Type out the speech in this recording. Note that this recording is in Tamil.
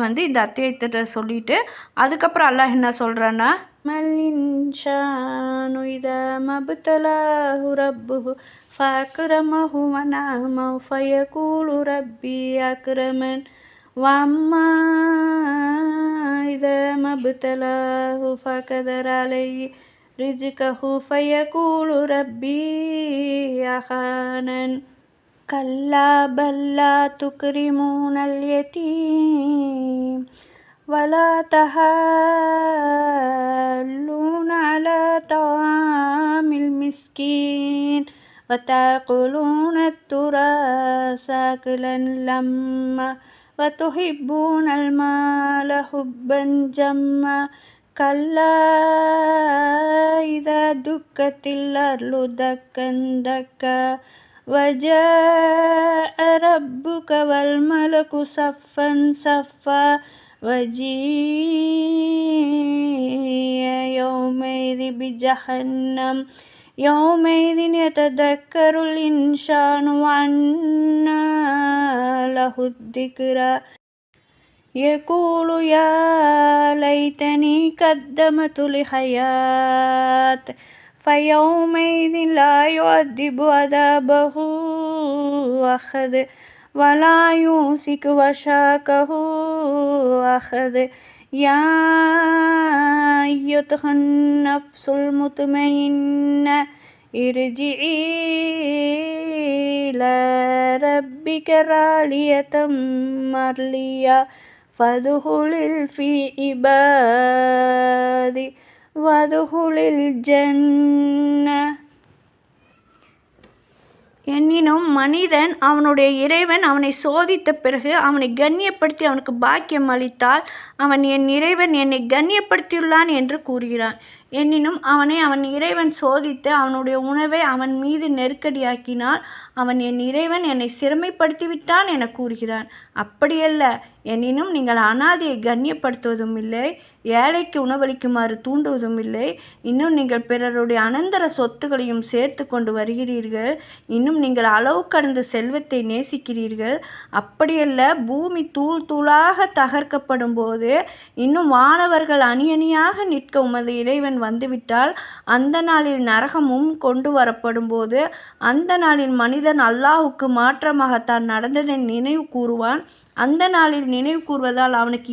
வந்து இந்த அத்தியாயத்தை சொல்லிட்டு அதுக்கப்புறம் அல்லாஹ் என்ன சொல்கிறான்னா, மல் இன்சானு இதா மப்தலாஹு ரப்புஹு ஃபஅக்ரமஹு வ நஅமஹு ஃபயகூலு ரப்பி அக்ரமன் வஅம்மா இதா மப்தலாஹு ஃபகதர அலைஹி ரிஸ்கஹு ஃபயகூலு ரப்பி அஹானன் கல்லா பல் லா துக்ரிமூனல் யதீம் வலா தஹால்லூன அலா தஆமில் மிஸ்கீன் வதஅகுலூனத் துராஸ அக்லன் லம்மா வதுஹிப்பூனல் மால ஹுப்பன் ஜம்மா கல்லா இதா துக்கத்தில் அர்லு தக்கன் தக்கா وجاء ربك والملك صفا صفا وجيء يومئذ بجهنم يومئذ يتذكر الإنسان وأنى له الذكرى يقول يا ليتني قدمت لحيات فيومئذ لا يعذب عذابه أحد ولا يوثق وثاقه أحد يا أيتها النفس المطمئنة ارجعي إلى ربك راضية مرضية فادخلي في عبادي வதுகுலில் ஜன்ன. எனினும் மனிதன் அவனுடைய இறைவன் அவனை சோதித்த பிறகு அவனை கண்ணியப்படுத்தி அவனுக்கு பாக்கியம் அளித்தால் அவன் என் இறைவன் என்னை கண்ணியப்படுத்தியுள்ளான் என்று கூறுகிறான். எனினும் அவனை அவன் இறைவன் சோதித்து அவனுடைய உணவை அவன் மீது நெருக்கடியாக்கினால் அவன் என் இறைவன் என்னை சிறுமைப்படுத்திவிட்டான் என கூறுகிறான். அப்படியல்ல, எனினும் நீங்கள் அனாதையை கண்ணியப்படுத்துவதும் இல்லை, ஏழைக்கு உணவளிக்குமாறு தூண்டுவதும் இல்லை, இன்னும் நீங்கள் பிறருடைய அனந்தர சொத்துக்களையும் சேர்த்து கொண்டு வருகிறீர்கள், இன்னும் நீங்கள் அளவு கடந்த செல்வத்தை நேசிக்கிறீர்கள். அப்படியல்ல, பூமி தூள் தூளாக தகர்க்கப்படும் போது இன்னும் வானவர்கள் அணி அணியாக நிற்க உமது இறைவன் வந்துவிட்டால் அந்த நாளில் நரகமும் கொண்டு வரப்படும் போது அந்த நாளில் மனிதன் அல்லாஹுக்கு மாற்றமாக தான் நடந்ததை நினைவு கூறுவான். அந்த நாளில் நினைவு கூறுவதால் அவனுக்கு